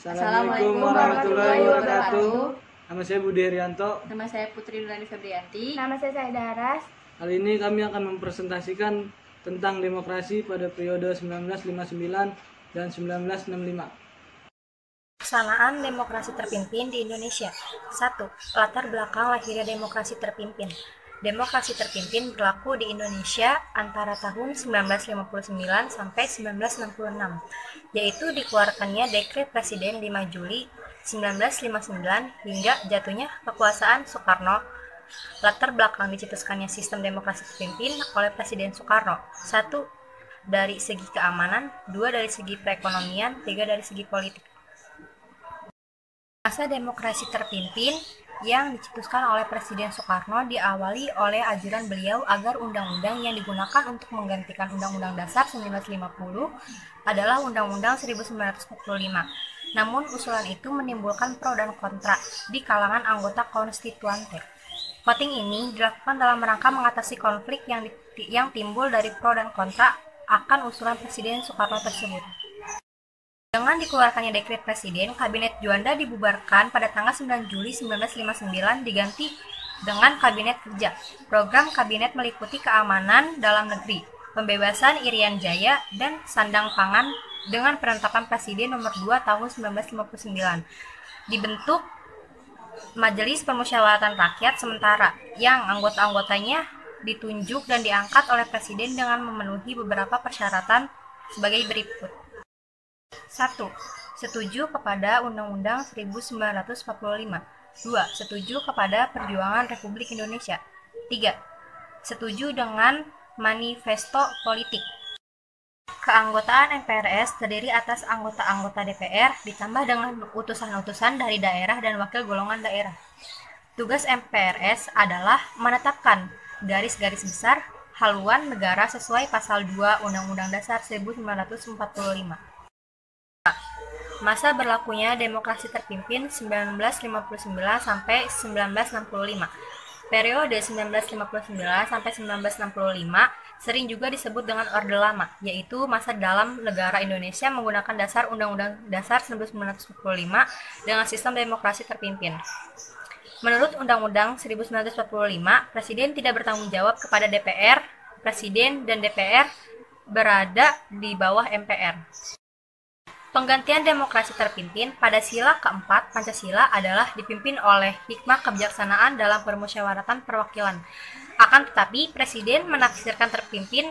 Assalamualaikum warahmatullahi wabarakatuh. Nama saya Budi Herianto. Nama saya Putri Nurani Febrianti. Nama saya Saida Aras. Kali ini kami akan mempresentasikan tentang demokrasi pada periode 1959 dan 1965. Pelaksanaan demokrasi terpimpin di Indonesia. 1. Latar belakang lahirnya demokrasi terpimpin. Demokrasi terpimpin berlaku di Indonesia antara tahun 1959 sampai 1966, yaitu dikeluarkannya Dekret Presiden 5 Juli 1959 hingga jatuhnya kekuasaan Soekarno. Latar belakang dicetuskannya sistem demokrasi terpimpin oleh Presiden Soekarno. 1. Dari segi keamanan, 2. dari segi perekonomian, 3. dari segi politik. Masa demokrasi terpimpin yang dicetuskan oleh Presiden Soekarno diawali oleh ajaran beliau agar undang-undang yang digunakan untuk menggantikan Undang-Undang Dasar 1950 adalah Undang-Undang 1945. Namun usulan itu menimbulkan pro dan kontra di kalangan anggota konstituante. Voting ini dilakukan dalam rangka mengatasi konflik yang timbul dari pro dan kontra akan usulan Presiden Soekarno tersebut. Dengan dikeluarkannya Dekret Presiden, Kabinet Juanda dibubarkan pada tanggal 9 Juli 1959 diganti dengan Kabinet Kerja. Program Kabinet meliputi keamanan dalam negeri, pembebasan Irian Jaya, dan sandang pangan dengan penetapan Presiden nomor 2 tahun 1959. Dibentuk Majelis Permusyawaratan Rakyat sementara yang anggota-anggotanya ditunjuk dan diangkat oleh Presiden dengan memenuhi beberapa persyaratan sebagai berikut. 1. Setuju kepada Undang-Undang 1945. 2. Setuju kepada Perjuangan Republik Indonesia. 3. Setuju dengan Manifesto Politik. Keanggotaan MPRS terdiri atas anggota-anggota DPR ditambah dengan utusan-utusan dari daerah dan wakil golongan daerah. Tugas MPRS adalah menetapkan garis-garis besar haluan negara sesuai pasal 2 Undang-Undang Dasar 1945. Masa berlakunya demokrasi terpimpin 1959 sampai 1965. Periode 1959 sampai 1965 sering juga disebut dengan Orde Lama, yaitu masa dalam negara Indonesia menggunakan dasar Undang-Undang Dasar 1945 dengan sistem demokrasi terpimpin. Menurut Undang-Undang 1945, Presiden tidak bertanggung jawab kepada DPR, Presiden dan DPR berada di bawah MPR. Penggantian demokrasi terpimpin pada sila keempat Pancasila adalah dipimpin oleh hikmah kebijaksanaan dalam permusyawaratan perwakilan. Akan tetapi, Presiden menafsirkan terpimpin,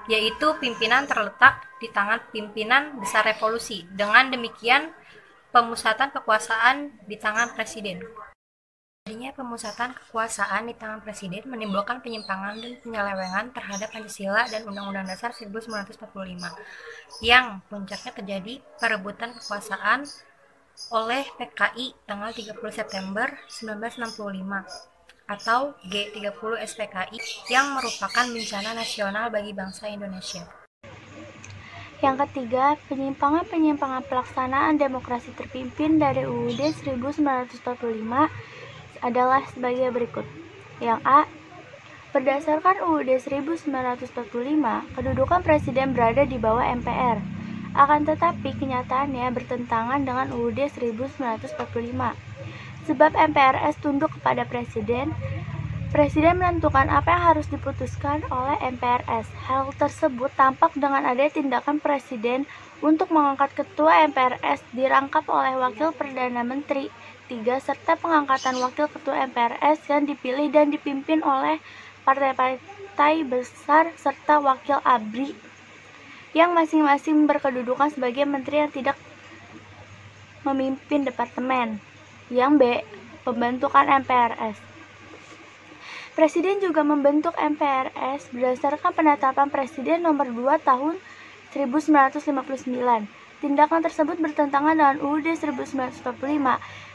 yaitu pimpinan terletak di tangan pimpinan besar revolusi. Dengan demikian, pemusatan kekuasaan di tangan Presiden. Adanya pemusatan kekuasaan di tangan Presiden menimbulkan penyimpangan dan penyelewengan terhadap Pancasila dan Undang-Undang Dasar 1945, yang puncaknya terjadi perebutan kekuasaan oleh PKI tanggal 30 September 1965 atau G30 SPKI yang merupakan bencana nasional bagi bangsa Indonesia. Yang ketiga, penyimpangan-penyimpangan pelaksanaan demokrasi terpimpin dari UUD 1945 adalah sebagai berikut. Yang A. Berdasarkan UUD 1945, kedudukan Presiden berada di bawah MPR. Akan tetapi, kenyataannya bertentangan dengan UUD 1945. Sebab MPRS tunduk kepada Presiden, Presiden menentukan apa yang harus diputuskan oleh MPRS. Hal tersebut tampak dengan adanya tindakan Presiden untuk mengangkat Ketua MPRS dirangkap oleh Wakil Perdana Menteri 3, serta pengangkatan Wakil Ketua MPRS yang dipilih dan dipimpin oleh partai-partai besar serta Wakil ABRI yang masing-masing berkedudukan sebagai menteri yang tidak memimpin departemen. Yang B. Pembentukan MPRS. Presiden juga membentuk MPRS berdasarkan penetapan Presiden nomor 2 tahun 1959. Tindakan tersebut bertentangan dengan UUD 1945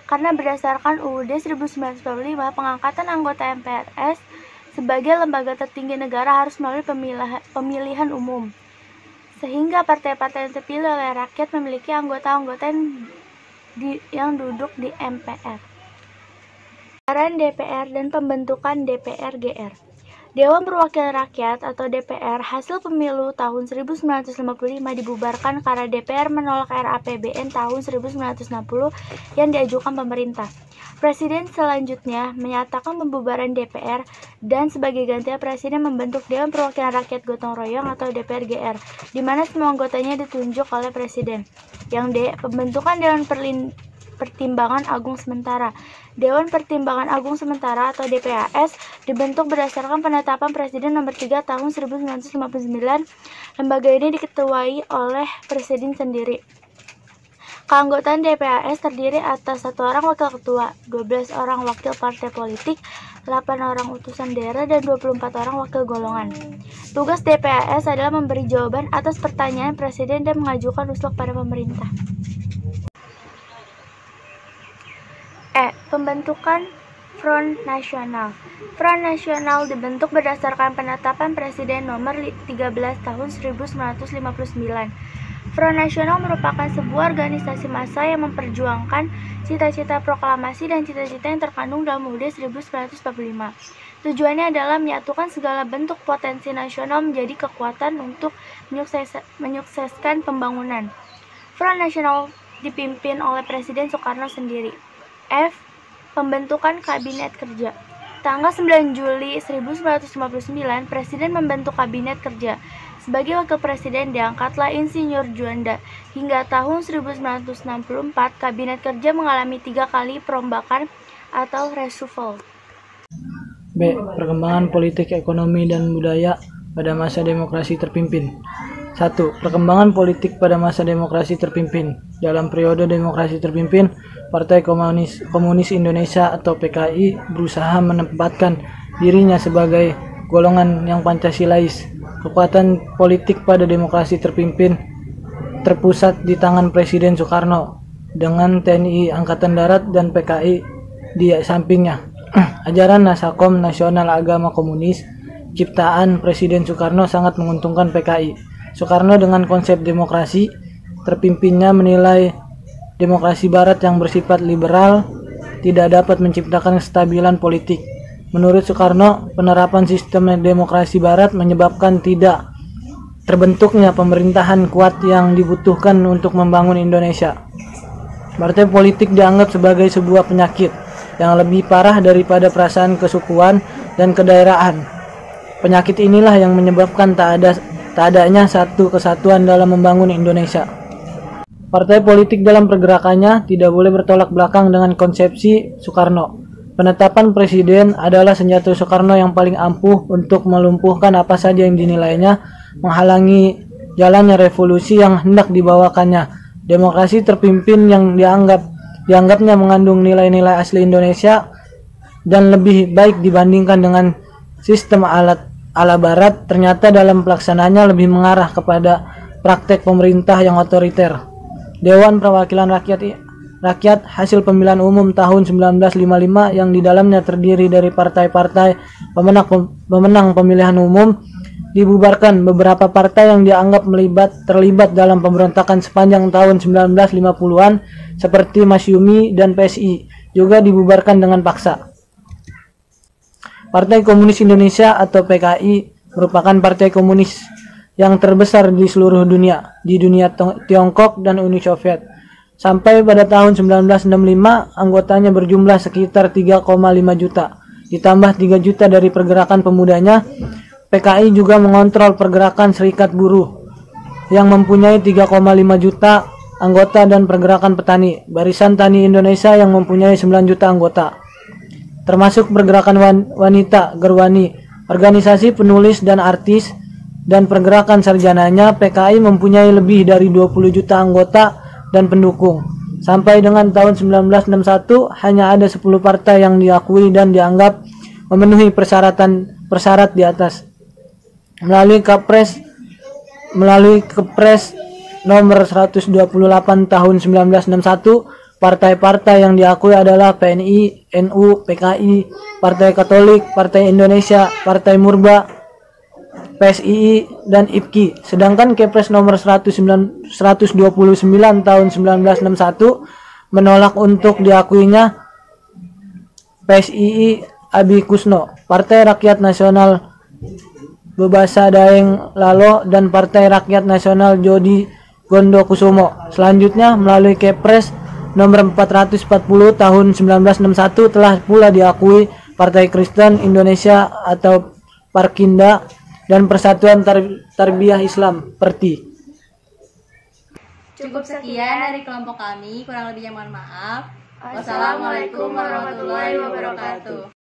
karena berdasarkan UUD 1945 pengangkatan anggota MPRS sebagai lembaga tertinggi negara harus melalui pemilihan umum, sehingga partai-partai yang terpilih oleh rakyat memiliki anggota-anggota yang duduk di MPR. Peran DPR dan pembentukan DPR-GR. Dewan Perwakilan Rakyat atau DPR hasil pemilu tahun 1955 dibubarkan karena DPR menolak RAPBN tahun 1960 yang diajukan pemerintah. Presiden selanjutnya menyatakan pembubaran DPR dan sebagai gantinya Presiden membentuk Dewan Perwakilan Rakyat Gotong Royong atau DPR-GR, di mana semua anggotanya ditunjuk oleh Presiden. Yang D. Pembentukan Dewan Pertimbangan Agung Sementara. Dewan Pertimbangan Agung Sementara atau DPAS dibentuk berdasarkan penetapan Presiden nomor 3 tahun 1959. Lembaga ini diketuai oleh Presiden sendiri. Keanggotaan DPAS terdiri atas 1 orang wakil ketua, 12 orang wakil partai politik, 8 orang utusan daerah, dan 24 orang wakil golongan. Tugas DPAS adalah memberi jawaban atas pertanyaan Presiden dan mengajukan usul pada pemerintah. Pembentukan Front Nasional. Front Nasional dibentuk berdasarkan penetapan Presiden nomor 13 tahun 1959. Front Nasional merupakan sebuah organisasi massa yang memperjuangkan cita-cita proklamasi dan cita-cita yang terkandung dalam UUD 1945. Tujuannya adalah menyatukan segala bentuk potensi nasional menjadi kekuatan untuk menyukseskan pembangunan. Front Nasional dipimpin oleh Presiden Soekarno sendiri. F. Pembentukan Kabinet Kerja. Tanggal 9 Juli 1959, Presiden membentuk Kabinet Kerja. Sebagai Wakil Presiden diangkatlah Insinyur Juanda. Hingga tahun 1964, Kabinet Kerja mengalami 3 kali perombakan atau reshuffle. B. Perkembangan politik, ekonomi, dan budaya pada masa demokrasi terpimpin. 1. Perkembangan politik pada masa demokrasi terpimpin. Dalam periode demokrasi terpimpin, Partai Komunis Indonesia atau PKI berusaha menempatkan dirinya sebagai golongan yang Pancasilais. Kekuatan politik pada demokrasi terpimpin terpusat di tangan Presiden Soekarno dengan TNI Angkatan Darat dan PKI di sampingnya. Ajaran Nasakom Nasional Agama Komunis ciptaan Presiden Soekarno sangat menguntungkan PKI. Soekarno dengan konsep demokrasi terpimpinnya menilai demokrasi barat yang bersifat liberal tidak dapat menciptakan kestabilan politik. Menurut Soekarno, penerapan sistem demokrasi barat menyebabkan tidak terbentuknya pemerintahan kuat yang dibutuhkan untuk membangun Indonesia. Partai politik dianggap sebagai sebuah penyakit yang lebih parah daripada perasaan kesukuan dan kedaerahan. Penyakit inilah yang menyebabkan tak adanya satu kesatuan dalam membangun Indonesia. Partai politik dalam pergerakannya tidak boleh bertolak belakang dengan konsepsi Soekarno. Penetapan presiden adalah senjata Soekarno yang paling ampuh untuk melumpuhkan apa saja yang dinilainya menghalangi jalannya revolusi yang hendak dibawakannya. Demokrasi terpimpin yang dianggapnya mengandung nilai-nilai asli Indonesia dan lebih baik dibandingkan dengan sistem ala barat, ternyata dalam pelaksanaannya lebih mengarah kepada praktek pemerintah yang otoriter. Dewan Perwakilan Rakyat hasil pemilihan umum tahun 1955 yang di dalamnya terdiri dari partai-partai pemenang pemilihan umum dibubarkan. Beberapa partai yang dianggap terlibat dalam pemberontakan sepanjang tahun 1950-an seperti Masyumi dan PSI juga dibubarkan dengan paksa. Partai Komunis Indonesia atau PKI merupakan partai komunis yang terbesar di seluruh dunia, di dunia Tiongkok dan Uni Soviet. Sampai pada tahun 1965, anggotanya berjumlah sekitar 3,5 juta. Ditambah 3 juta dari pergerakan pemudanya, PKI juga mengontrol pergerakan Serikat Buruh yang mempunyai 3,5 juta anggota dan pergerakan petani, Barisan Tani Indonesia yang mempunyai 9 juta anggota. Termasuk pergerakan wanita, Gerwani, organisasi penulis dan artis, dan pergerakan sarjananya, PKI mempunyai lebih dari 20 juta anggota dan pendukung. Sampai dengan tahun 1961 hanya ada 10 partai yang diakui dan dianggap memenuhi persyarat di atas. Melalui Kepres nomor 128 tahun 1961, partai-partai yang diakui adalah PNI, NU, PKI, Partai Katolik, Partai Indonesia, Partai Murba, PSII, dan IPKI. Sedangkan Kepres nomor 129 tahun 1961 menolak untuk diakuinya PSII Abi Kusno. Partai Rakyat Nasional Bebasa Daeng Lalo dan Partai Rakyat Nasional Jodi Gondokusumo. Selanjutnya melalui Kepres nomor 440 tahun 1961 telah pula diakui Partai Kristen Indonesia atau Parkinda dan Persatuan Tarbiyah Islam (PERTI). Cukup sekian dari kelompok kami, kurang lebihnya mohon maaf. Wassalamualaikum warahmatullahi wabarakatuh.